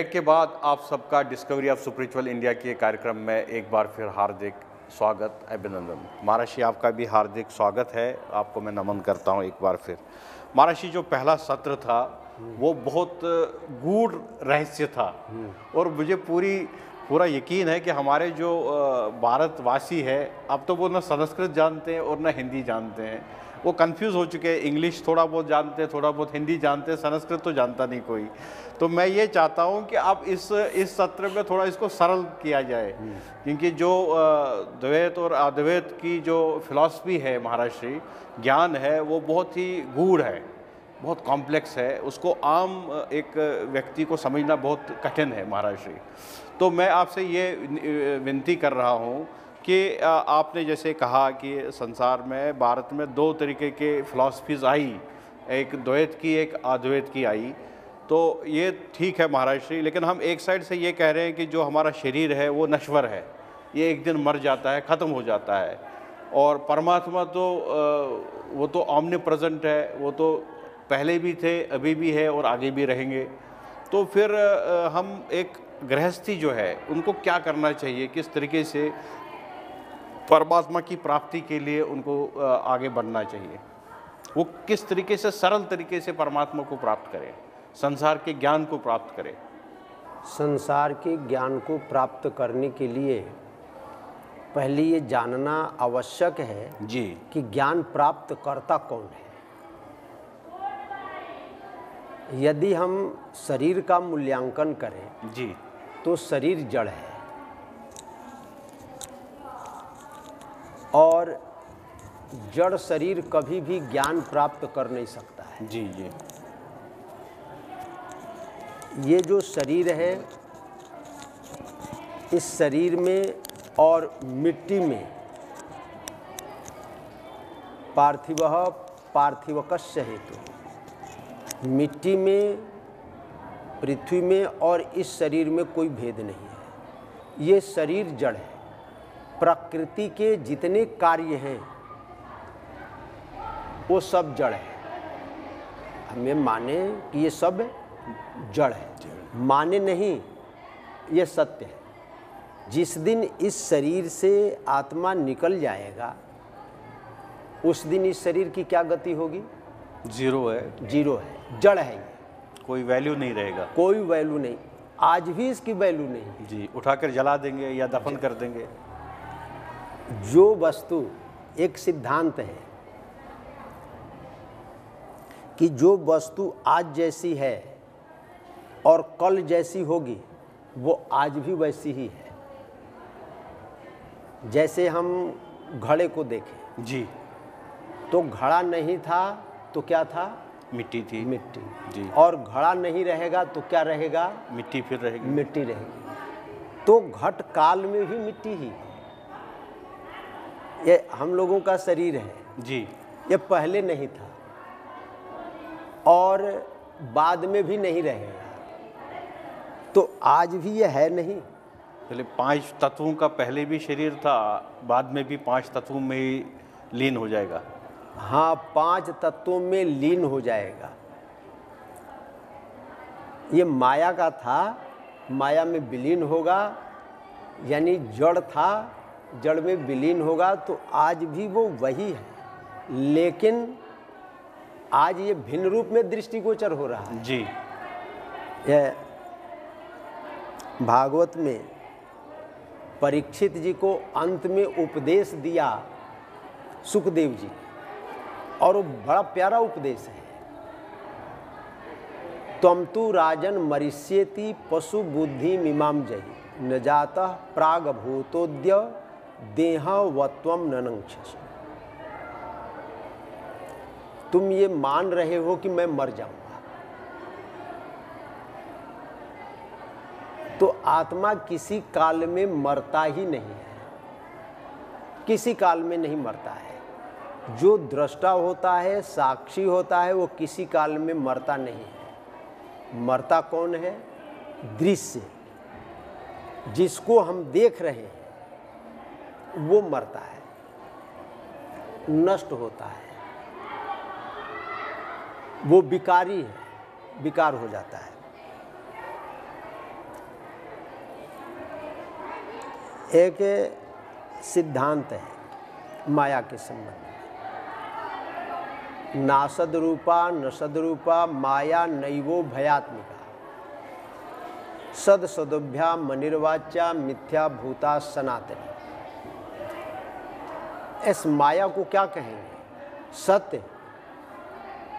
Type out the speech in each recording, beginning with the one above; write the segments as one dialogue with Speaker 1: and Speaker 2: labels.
Speaker 1: Break के बाद आप सबका डिस्कवरी ऑफ स्पिरिचुअल इंडिया के कार्यक्रम में एक बार फिर हार्दिक स्वागत, अभिनंदन। महर्षि, आपका भी हार्दिक स्वागत है। आपको मैं नमन करता हूँ एक बार फिर। महर्षि, जो पहला सत्र था वो बहुत गूढ़ रहस्य था और मुझे पूरा यकीन है कि हमारे जो भारतवासी है अब तो वो ना संस्कृत जानते हैं और ना हिंदी जानते हैं। वो कंफ्यूज हो चुके हैं। इंग्लिश थोड़ा बहुत जानते हैं, थोड़ा बहुत हिंदी जानते हैं, संस्कृत तो जानता नहीं कोई। तो मैं ये चाहता हूँ कि अब इस सत्र में थोड़ा इसको सरल किया जाए, क्योंकि जो द्वैत और अद्वैत की जो फिलॉसफी है, महर्षि ज्ञान है, वो बहुत ही गूढ़ है, बहुत कॉम्प्लेक्स है। उसको आम एक व्यक्ति को समझना बहुत कठिन है महर्षि। तो मैं आपसे ये विनती कर रहा हूँ कि आपने जैसे कहा कि संसार में, भारत में दो तरीके के फिलॉसफीज़ आई, एक द्वैत की, एक अद्वैत की आई। तो ये ठीक है महर्षि, लेकिन हम एक साइड से ये कह रहे हैं कि जो हमारा शरीर है वो नश्वर है, ये एक दिन मर जाता है, ख़त्म हो जाता है। और परमात्मा तो वो तो ऑमनी प्रेजेंट है, वो तो पहले भी थे, अभी भी है और आगे भी रहेंगे। तो फिर हम एक गृहस्थी जो है उनको क्या करना चाहिए, किस तरीके से परमात्मा की प्राप्ति के लिए उनको आगे बढ़ना चाहिए, वो किस तरीके से सरल तरीके से परमात्मा को प्राप्त करें, संसार के ज्ञान को प्राप्त करें।
Speaker 2: संसार के ज्ञान को प्राप्त करने के लिए पहले ये जानना आवश्यक है
Speaker 1: जी
Speaker 2: कि ज्ञान प्राप्त करता कौन है। यदि हम शरीर का मूल्यांकन करें
Speaker 1: जी
Speaker 2: तो शरीर जड़ है और जड़ शरीर कभी भी ज्ञान प्राप्त कर नहीं सकता है।
Speaker 1: जी जी
Speaker 2: ये जो शरीर है, इस शरीर में और मिट्टी में पार्थिवः पार्थिवकस्य हेतु, मिट्टी में, पृथ्वी में और इस शरीर में कोई भेद नहीं है। ये शरीर जड़ है। प्रकृति के जितने कार्य हैं वो सब जड़ है। हमें माने कि ये सब जड़ है, माने नहीं, ये सत्य है। जिस दिन इस शरीर से आत्मा निकल जाएगा उस दिन इस शरीर की क्या गति होगी?
Speaker 1: जीरो है,
Speaker 2: जीरो है, जड़ है, ये
Speaker 1: कोई वैल्यू नहीं रहेगा,
Speaker 2: कोई वैल्यू नहीं। आज भी इसकी वैल्यू नहीं।
Speaker 1: जी उठाकर जला देंगे या दफन कर देंगे।
Speaker 2: जो वस्तु, एक सिद्धांत है कि जो वस्तु आज जैसी है और कल जैसी होगी वो आज भी वैसी ही है। जैसे हम घड़े को देखें
Speaker 1: जी,
Speaker 2: तो घड़ा नहीं था तो क्या था?
Speaker 1: मिट्टी थी।
Speaker 2: मिट्टी।
Speaker 1: जी,
Speaker 2: और घड़ा नहीं रहेगा तो क्या रहेगा?
Speaker 1: मिट्टी फिर रहेगी।
Speaker 2: मिट्टी रहेगी। तो घट काल में भी मिट्टी ही। ये हम लोगों का शरीर है
Speaker 1: जी,
Speaker 2: ये पहले नहीं था और बाद में भी नहीं रहेगा, तो आज भी ये है नहीं।
Speaker 1: पहले 5 तत्वों का पहले भी शरीर था, बाद में भी 5 तत्वों में ही लीन हो जाएगा।
Speaker 2: हाँ, 5 तत्वों में लीन हो जाएगा। ये माया का था, माया में विलीन होगा, यानी जड़ था, जड़ में विलीन होगा, तो आज भी वो वही है, लेकिन आज ये भिन्न रूप में दृष्टिगोचर हो रहा है।
Speaker 1: जी,
Speaker 2: यह भागवत में परीक्षित जी को अंत में उपदेश दिया सुखदेव जी, और वो बड़ा प्यारा उपदेश है। त्वं तु राजन मरिष्येति पशु बुद्धि मीमां जहि न जातः प्राग भूतोद्य देह वत्वम ननंक्षसि। तुम ये मान रहे हो कि मैं मर जाऊंगा, तो आत्मा किसी काल में मरता ही नहीं है, किसी काल में नहीं मरता है। जो दृष्टा होता है, साक्षी होता है, वो किसी काल में मरता नहीं है। मरता कौन है? दृश्य, जिसको हम देख रहे हैं वो मरता है, नष्ट होता है, वो विकारी है, विकार हो जाता है। एक सिद्धांत है माया के संबंध में, नासद रूपा न सदरूपा माया नैवो भयात्मिका सद सदोभ्या मनिर्वाच्या मिथ्या भूता सनातनी। इस माया को क्या कहेंगे? सत्य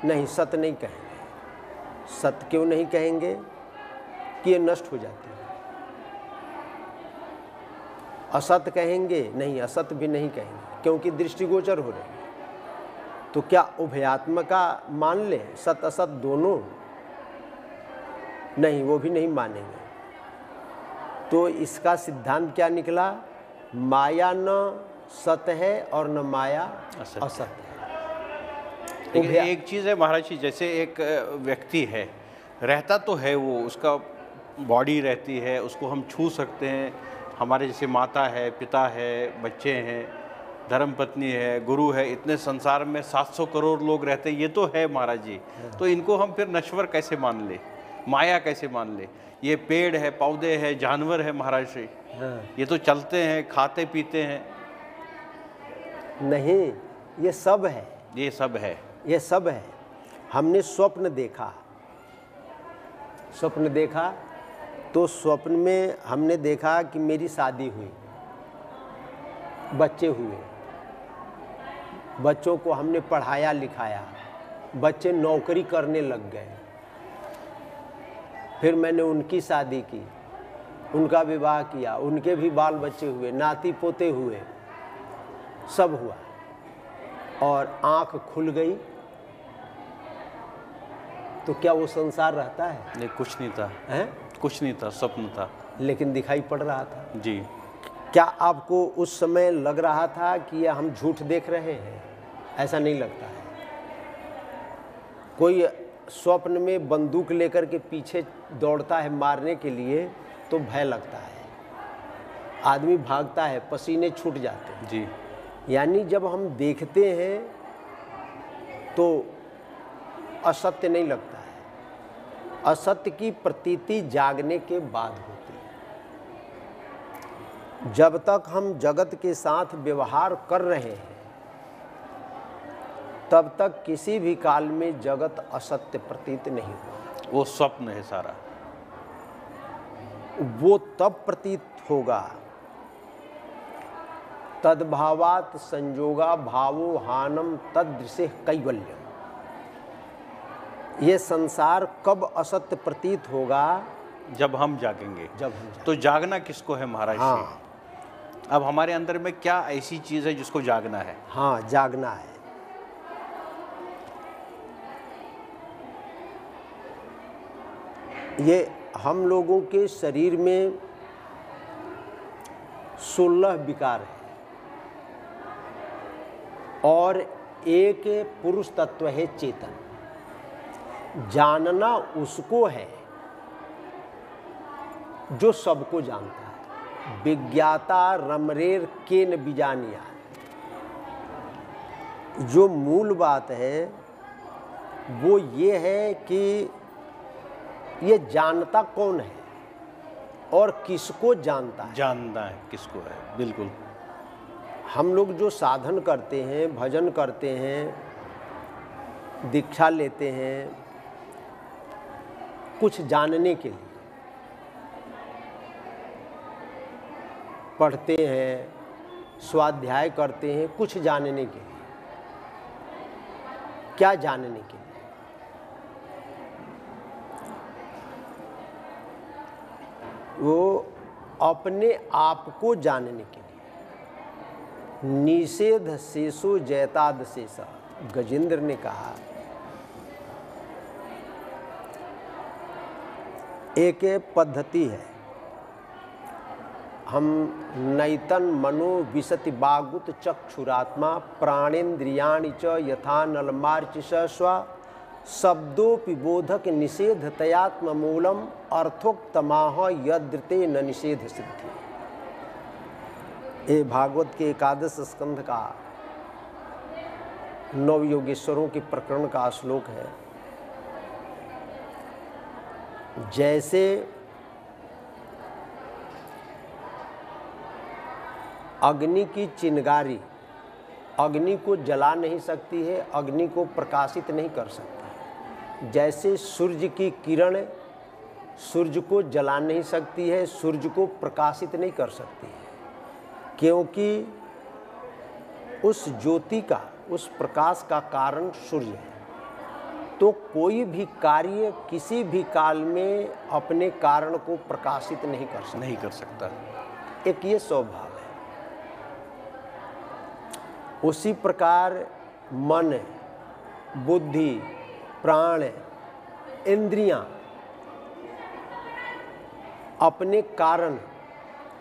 Speaker 2: नहीं, सत्य नहीं कहेंगे। सत्य क्यों नहीं कहेंगे? कि ये नष्ट हो जाती है। असत्य कहेंगे? नहीं, असत्य भी नहीं कहेंगे, क्योंकि दृष्टिगोचर हो रही है। तो क्या उभयात्मका मान ले, सत असत दोनों? नहीं, वो भी नहीं मानेंगे। तो इसका सिद्धांत क्या निकला? माया न सत्य है और न माया असत्य है।
Speaker 1: लेकिन एक चीज़ है महाराज जी, जैसे एक व्यक्ति है, रहता तो है वो, उसका बॉडी रहती है, उसको हम छू सकते हैं, हमारे जैसे माता है, पिता है, बच्चे हैं, धर्मपत्नी है, गुरु है, इतने संसार में 700 करोड़ लोग रहते हैं, ये तो है महाराज जी। तो इनको हम फिर नश्वर कैसे मान ले, माया कैसे मान ले? ये पेड़ है, पौधे हैं, जानवर है महाराज जी, ये तो चलते हैं, खाते पीते हैं।
Speaker 2: नहीं, ये सब है,
Speaker 1: ये सब है,
Speaker 2: ये सब है। हमने स्वप्न देखा, स्वप्न देखा तो स्वप्न में हमने देखा कि मेरी शादी हुई, बच्चे हुए, बच्चों को हमने पढ़ाया लिखाया, बच्चे नौकरी करने लग गए, फिर मैंने उनकी शादी की, उनका विवाह किया, उनके भी बाल बच्चे हुए, नाती पोते हुए, सब हुआ, और आँख खुल गई तो क्या वो संसार रहता है?
Speaker 1: नहीं, कुछ नहीं था,
Speaker 2: हैं?
Speaker 1: कुछ नहीं था, स्वप्न था,
Speaker 2: लेकिन दिखाई पड़ रहा था
Speaker 1: जी।
Speaker 2: क्या आपको उस समय लग रहा था कि ये हम झूठ देख रहे हैं? ऐसा नहीं लगता है। कोई स्वप्न में बंदूक लेकर के पीछे दौड़ता है मारने के लिए तो भय लगता है, आदमी भागता है, पसीने छूट जाते हैं
Speaker 1: जी।
Speaker 2: यानी जब हम देखते हैं तो असत्य नहीं लगता है। असत्य की प्रतीति जागने के बाद होती है। जब तक हम जगत के साथ व्यवहार कर रहे हैं तब तक किसी भी काल में जगत असत्य प्रतीत नहीं हुआ।
Speaker 1: वो स्वप्न है सारा,
Speaker 2: वो तब प्रतीत होगा तद्भावात संजोगा भावो हानम तदृशे कैवल्यम। ये संसार कब असत्य प्रतीत होगा?
Speaker 1: जब हम जागेंगे।
Speaker 2: जब हम जागेंगे।
Speaker 1: तो जागना किसको है महाराज?
Speaker 2: हाँ,
Speaker 1: अब हमारे अंदर में क्या ऐसी चीज़ है जिसको जागना है?
Speaker 2: हाँ, जागना है। ये हम लोगों के शरीर में 16 विकार है और एक पुरुष तत्व है चेतन। जानना उसको है जो सबको जानता है। विज्ञाता रमरेर केन बिजानिया। जो मूल बात है वो ये है कि ये जानता कौन है और किसको जानता है।
Speaker 1: जानना है किसको है, बिल्कुल।
Speaker 2: हम लोग जो साधन करते हैं, भजन करते हैं, दीक्षा लेते हैं, कुछ जानने के लिए पढ़ते हैं, स्वाध्याय करते हैं, कुछ जानने के लिए। क्या जानने के लिए? वो अपने आप को जानने के लिए। निषेध शेषो जयताद शेषा, गजेंद्र ने कहा। एक पद्धति है, हम नैतन मनो विशति बागुत चक्षुरात्मा प्राणेन्द्रियाणि च यथा नलमार्च स्व शब्दोपि बोधक निषेधतयात्म मूलम अर्थोक्तमाह यद्रते न निषेध सिद्धि। ये भागवत के एकादश स्कंध का नवयोगेश्वरों के प्रकरण का श्लोक है। जैसे अग्नि की चिंगारी अग्नि को जला नहीं सकती है, अग्नि को प्रकाशित नहीं कर सकती। जैसे सूर्य की किरण सूर्य को जला नहीं सकती है, सूर्य को प्रकाशित नहीं कर सकती है, क्योंकि उस ज्योति का, उस प्रकाश का कारण सूर्य है। तो कोई भी कार्य किसी भी काल में अपने कारण को प्रकाशित नहीं कर सकता। एक ये स्वभाव है। उसी प्रकार मन, बुद्धि, प्राण, इंद्रियां अपने कारण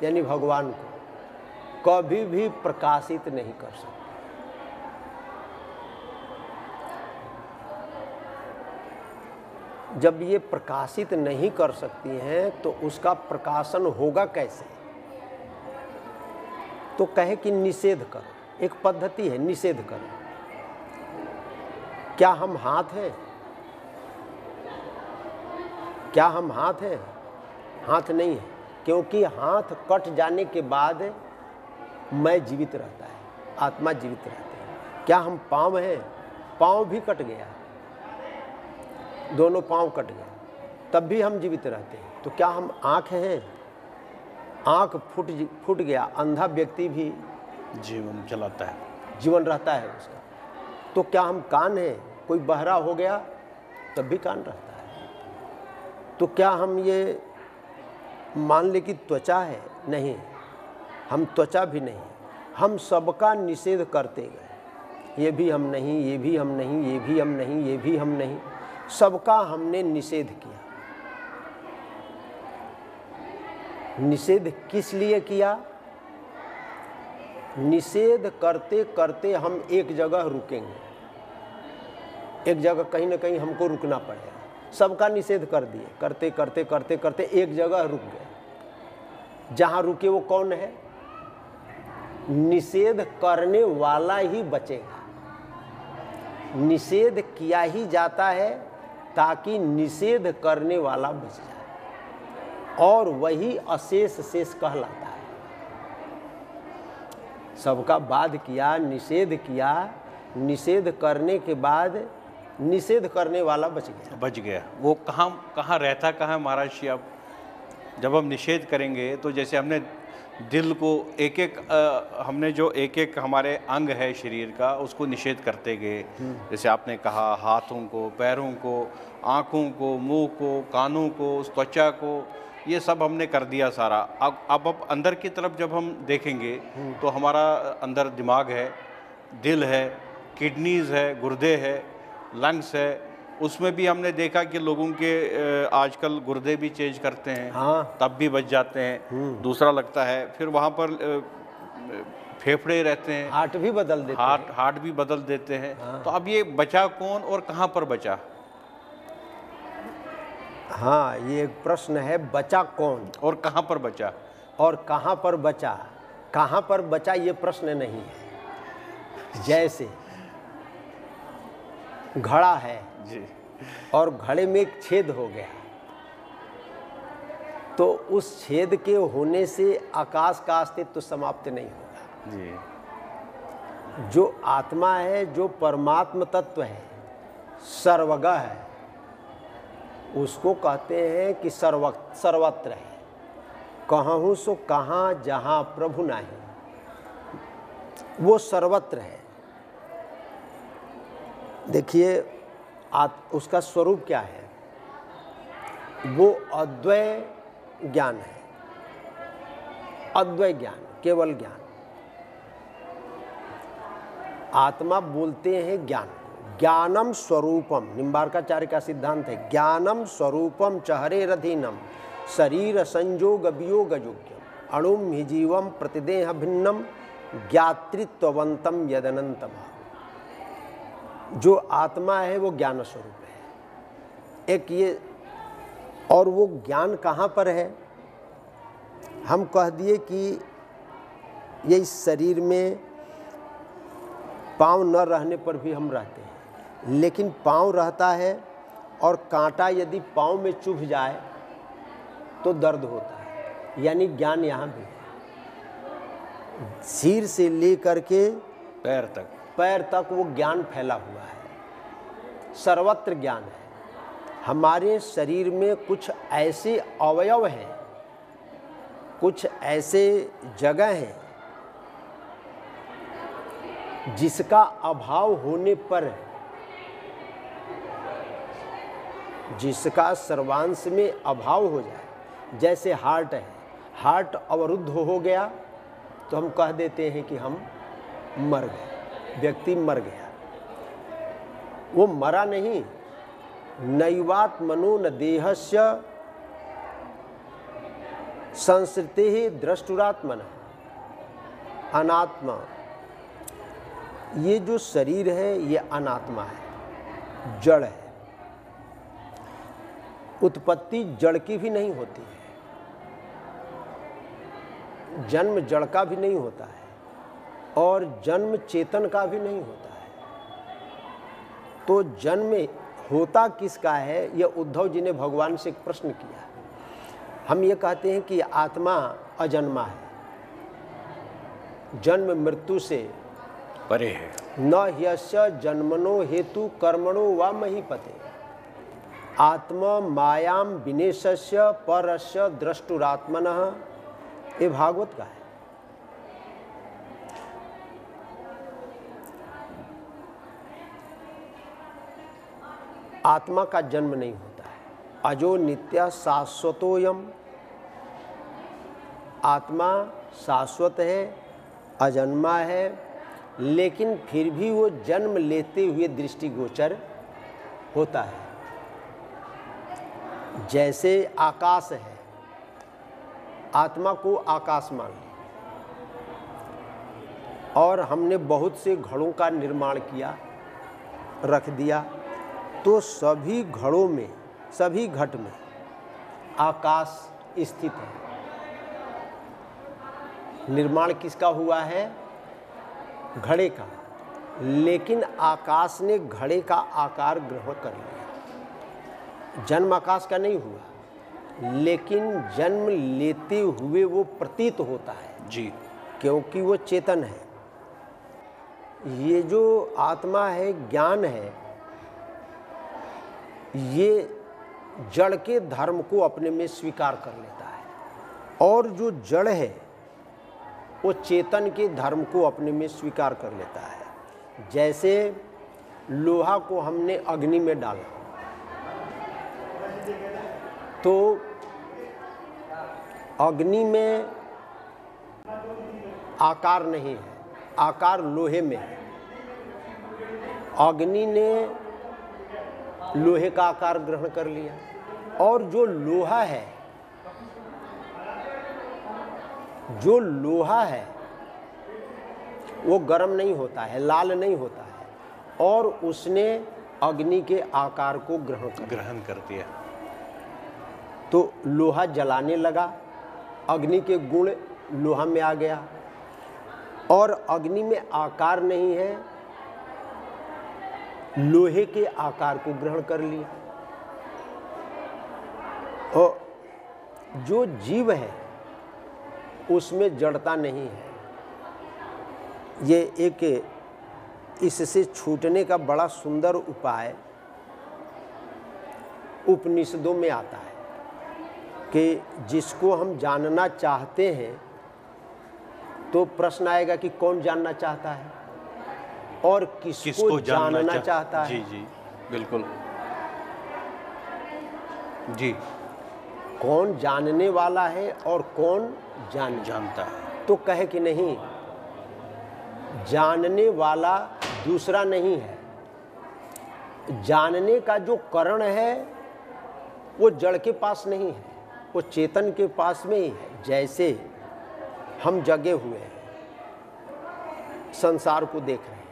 Speaker 2: यानी भगवान को कभी भी प्रकाशित नहीं कर सकते। जब ये प्रकाशित नहीं कर सकती हैं तो उसका प्रकाशन होगा कैसे? तो कहे कि निषेध करो। एक पद्धति है, निषेध करो। क्या हम हाथ हैं? क्या हम हाथ हैं? हाथ नहीं है, क्योंकि हाथ कट जाने के बाद मैं जीवित रहता है, आत्मा जीवित रहती है। क्या हम पाँव हैं? पाँव भी कट गया, दोनों पाँव कट गए, तब भी हम जीवित रहते हैं। तो क्या हम आँख हैं? आँख फूट गया, अंधा व्यक्ति भी
Speaker 1: जीवन चलाता है,
Speaker 2: जीवन रहता है उसका। तो क्या हम कान हैं? कोई बहरा हो गया तब भी कान रहता है। तो क्या हम ये मान ले कि त्वचा है? नहीं, हम त्वचा भी नहीं। हम सबका निषेध करते गए, ये भी हम नहीं, ये भी हम नहीं, ये भी हम नहीं, ये भी हम नहीं, सबका हमने निषेध किया। निषेध किस लिए किया? निषेध करते करते हम एक जगह रुकेंगे, एक जगह कहीं ना कहीं हमको रुकना पड़ेगा। सबका निषेध कर दिए, करते करते करते करते एक जगह रुक गए। जहां रुके वो कौन है? निषेध करने वाला ही बचेगा। निषेध किया ही जाता है ताकि निषेध करने वाला बच जाए, और वही अशेष शेष कहलाता है। सबका बाध किया, निषेध किया, निषेध करने के बाद निषेध करने वाला बच गया।
Speaker 1: वो कहाँ रहता कहाँ महाराज जी? अब जब हम निषेध करेंगे तो जैसे हमने दिल को हमने जो एक एक हमारे अंग है शरीर का उसको निषेध करते गए। जैसे आपने कहा हाथों को, पैरों को, आँखों को, मुंह को, कानों को, त्वचा को, ये सब हमने कर दिया सारा। अब अंदर की तरफ जब हम देखेंगे तो हमारा अंदर दिमाग है, दिल है, किडनीज है, गुर्दे है, लंग्स है। उसमें भी हमने देखा कि लोगों के आजकल गुर्दे भी चेंज करते हैं,
Speaker 2: हाँ,
Speaker 1: तब भी बच जाते हैं, दूसरा लगता है। फिर वहाँ पर फेफड़े रहते हैं,
Speaker 2: हार्ट भी बदल देते हैं।
Speaker 1: हार्ट भी बदल देते हैं। हाँ। तो अब ये बचा कौन और कहाँ पर बचा?
Speaker 2: हाँ, ये एक प्रश्न है, बचा कौन
Speaker 1: और कहाँ पर बचा?
Speaker 2: और कहाँ पर बचा, कहाँ पर बचा ये प्रश्न नहीं है। जैसे घड़ा है
Speaker 1: जी,
Speaker 2: और घड़े में एक छेद हो गया, तो उस छेद के होने से आकाश का अस्तित्व तो समाप्त नहीं होगा
Speaker 1: जी।
Speaker 2: जो आत्मा है, जो परमात्म तत्व है, सर्वगः है, उसको कहते हैं कि सर्वत्र है। कहूँ सो कहाँ जहाँ प्रभु नाही, वो सर्वत्र है। देखिए उसका स्वरूप क्या है? वो अद्वय ज्ञान है, अद्वय ज्ञान, केवल ज्ञान। आत्मा बोलते हैं ज्ञान, ज्ञानम स्वरूपम, निम्बार्काचार्य का सिद्धांत है, ज्ञानम स्वरूपम चहरे रथीनम शरीर संयोग वियोग योग्यम अणुम ही जीवम प्रतिदेह भिन्नम ज्ञातृत्ववंतम यदनंतम। जो आत्मा है वो ज्ञान स्वरूप है। एक ये, और वो ज्ञान कहाँ पर है? हम कह दिए कि ये इस शरीर में पाँव न रहने पर भी हम रहते हैं, लेकिन पाँव रहता है और कांटा यदि पाँव में चुभ जाए तो दर्द होता है, यानी ज्ञान यहाँ भी है। सिर से लेकर के
Speaker 1: पैर तक
Speaker 2: वो ज्ञान फैला हुआ है, सर्वत्र ज्ञान है। हमारे शरीर में कुछ ऐसे अवयव हैं, कुछ ऐसे जगह हैं जिसका अभाव होने पर, जिसका सर्वांश में अभाव हो जाए, जैसे हार्ट है, हार्ट अवरुद्ध हो गया तो हम कह देते हैं कि हम मर गए, व्यक्ति मर गया। वो मरा नहीं। नैवात्मनो न देहस्य संसृते ही द्रष्टुरात्मन, अनात्मा। ये जो शरीर है ये अनात्मा है, जड़ है। उत्पत्ति जड़ की भी नहीं होती है, जन्म जड़ का भी नहीं होता है, और जन्म चेतन का भी नहीं होता है। तो जन्म होता किसका है, यह उद्धव जी ने भगवान से एक प्रश्न किया। हम ये कहते हैं कि आत्मा अजन्मा है, जन्म मृत्यु से
Speaker 1: परे है।
Speaker 2: न ह्यस्य जन्मनो हेतु कर्मणो वा महीपते, आत्मा मायाम विनेशस्य परस्य द्रष्टुरात्मनः, ये भागवत का है। आत्मा का जन्म नहीं होता है। अजो नित्य शाश्वतोयम, आत्मा शाश्वत है, अजन्मा है, लेकिन फिर भी वो जन्म लेते हुए दृष्टिगोचर होता है। जैसे आकाश है, आत्मा को आकाश मान लिया, और हमने बहुत से घड़ों का निर्माण किया, रख दिया, तो सभी घड़ों में, सभी घट में आकाश स्थित है। निर्माण किसका हुआ है? घड़े का, लेकिन आकाश ने घड़े का आकार ग्रहण कर लिया। जन्म आकाश का नहीं हुआ, लेकिन जन्म लेते हुए वो प्रतीत होता है
Speaker 1: जी,
Speaker 2: क्योंकि वो चेतन है। ये जो आत्मा है, ज्ञान है, ये जड़ के धर्म को अपने में स्वीकार कर लेता है, और जो जड़ है वो चेतन के धर्म को अपने में स्वीकार कर लेता है। जैसे लोहा को हमने अग्नि में डाला तो अग्नि में आकार नहीं है, आकार लोहे में है। अग्नि ने लोहे का आकार ग्रहण कर लिया, और जो लोहा है, जो लोहा है वो गर्म नहीं होता है, लाल नहीं होता है, और उसने अग्नि के आकार को ग्रहण कर दिया। तो लोहा जलाने लगा, अग्नि के गुण लोहा में आ गया, और अग्नि में आकार नहीं है, लोहे के आकार को ग्रहण कर लिया। और जो जीव है उसमें जड़ता नहीं है। ये एक इससे छूटने का बड़ा सुंदर उपाय उपनिषदों में आता है कि जिसको हम जानना चाहते हैं, तो प्रश्न आएगा कि कौन जानना चाहता है और किसको जानना चाहता है।
Speaker 1: जी जी, बिल्कुल जी।
Speaker 2: कौन जानने वाला है और कौन
Speaker 1: जानता है।
Speaker 2: तो कहे कि नहीं, जानने वाला दूसरा नहीं है, जानने का जो कारण है वो जड़ के पास नहीं है, वो चेतन के पास में ही है। जैसे हम जगे हुए हैं, संसार को देख रहे हैं,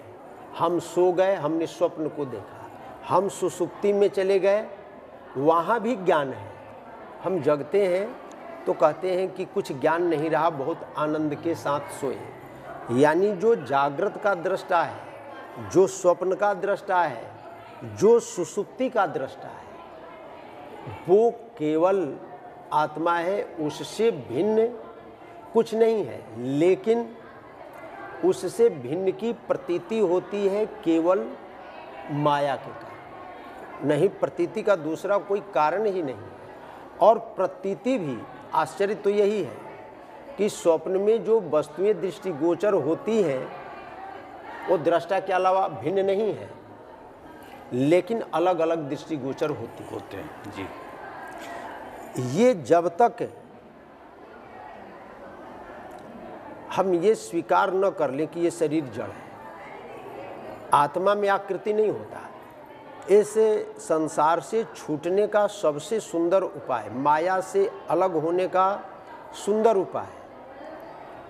Speaker 2: हम सो गए, हमने स्वप्न को देखा, हम सुसुप्ति में चले गए, वहाँ भी ज्ञान है। हम जगते हैं तो कहते हैं कि कुछ ज्ञान नहीं रहा, बहुत आनंद के साथ सोए। यानी जो जागृत का दृष्टा है, जो स्वप्न का दृष्टा है, जो सुसुप्ति का दृष्टा है, वो केवल आत्मा है, उससे भिन्न कुछ नहीं है। लेकिन उससे भिन्न की प्रतीति होती है केवल माया के कारण, नहीं प्रतीति का दूसरा कोई कारण ही नहीं। और प्रतीति भी आश्चर्य तो यही है कि स्वप्न में जो वस्तुएं दृष्टिगोचर होती हैं वो दृष्टा के अलावा भिन्न नहीं है, लेकिन अलग अलग दृष्टिगोचर होते
Speaker 1: हैं जी।
Speaker 2: ये जब तक हम ये स्वीकार न कर लें कि ये शरीर जड़ है, आत्मा में आकृति नहीं होता, इस संसार से छूटने का सबसे सुंदर उपाय, माया से अलग होने का सुंदर उपाय,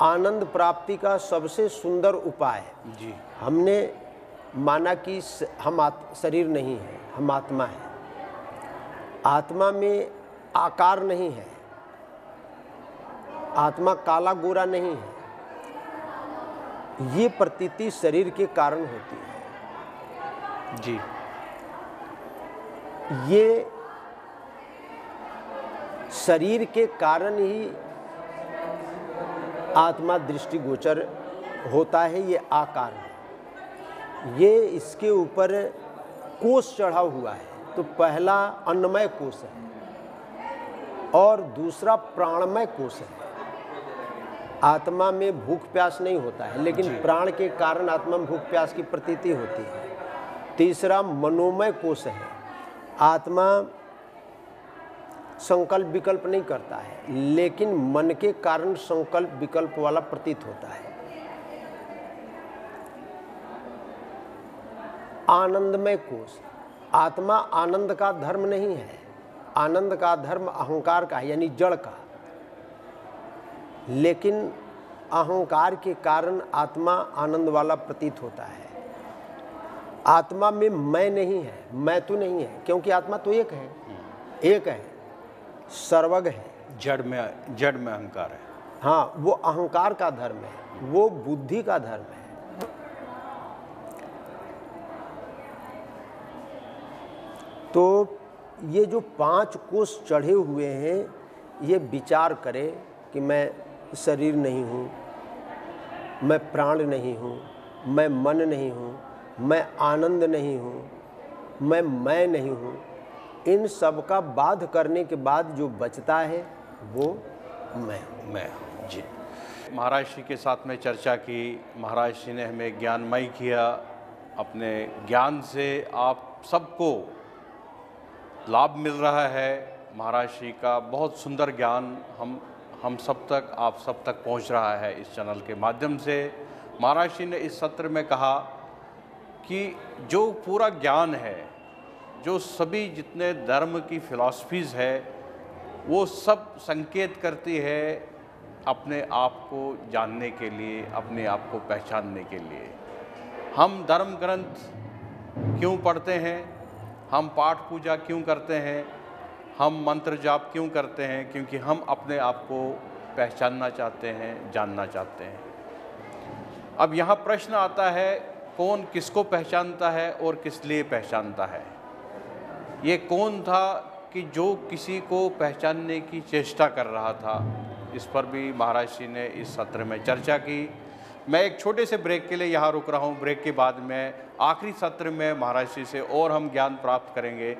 Speaker 2: आनंद प्राप्ति का सबसे सुंदर उपाय
Speaker 1: जी।
Speaker 2: हमने माना कि हम शरीर नहीं है, हम आत्मा है। आत्मा में आकार नहीं है, आत्मा काला गोरा नहीं है। ये प्रतीति शरीर के कारण होती है
Speaker 1: जी।
Speaker 2: ये शरीर के कारण ही आत्मा दृष्टिगोचर होता है, ये आकार है। ये इसके ऊपर कोष चढ़ा हुआ है, तो पहला अन्नमय कोष है और दूसरा प्राणमय कोष है। आत्मा में भूख प्यास नहीं होता है, लेकिन प्राण के कारण आत्मा में भूख प्यास की प्रतीति होती है। तीसरा मनोमय कोष है, आत्मा संकल्प विकल्प नहीं करता है, लेकिन मन के कारण संकल्प विकल्प वाला प्रतीत होता है। आनंदमय कोष, आत्मा आनंद का धर्म नहीं है, आनंद का धर्म अहंकार का है, यानी जड़ का। लेकिन अहंकार के कारण आत्मा आनंद वाला प्रतीत होता है। आत्मा में मैं नहीं है, मैं तो नहीं है, क्योंकि आत्मा तो एक है, एक है, सर्वज्ञ है।
Speaker 1: जड़ में अहंकार है।
Speaker 2: हाँ, वो अहंकार का धर्म है, वो बुद्धि का धर्म है। तो ये जो 5 कोष चढ़े हुए हैं, ये विचार करें कि मैं शरीर नहीं हूँ, मैं प्राण नहीं हूँ, मैं मन नहीं हूँ, मैं आनंद नहीं हूँ, मैं नहीं हूँ। इन सब का बाध करने के बाद जो बचता है वो मैं
Speaker 1: हूँ जी। महाराज श्री के साथ में चर्चा की, महाराज श्री ने हमें ज्ञानमय किया। अपने ज्ञान से आप सबको लाभ मिल रहा है। महाराज श्री का बहुत सुंदर ज्ञान हम सब तक, आप सब तक पहुंच रहा है इस चैनल के माध्यम से। महाराज श्री ने इस सत्र में कहा कि जो पूरा ज्ञान है, जो सभी जितने धर्म की फिलॉसफीज़ है, वो सब संकेत करती है अपने आप को जानने के लिए, अपने आप को पहचानने के लिए। हम धर्म ग्रंथ क्यों पढ़ते हैं, हम पाठ पूजा क्यों करते हैं, हम मंत्र जाप क्यों करते हैं? क्योंकि हम अपने आप को पहचानना चाहते हैं, जानना चाहते हैं। अब यहाँ प्रश्न आता है, कौन किसको पहचानता है और किस लिए पहचानता है? ये कौन था कि जो किसी को पहचानने की चेष्टा कर रहा था? इस पर भी महाराज श्री ने इस सत्र में चर्चा की। मैं एक छोटे से ब्रेक के लिए यहाँ रुक रहा हूँ। ब्रेक के बाद में आखिरी सत्र में महाराज श्री से और हम ज्ञान प्राप्त करेंगे।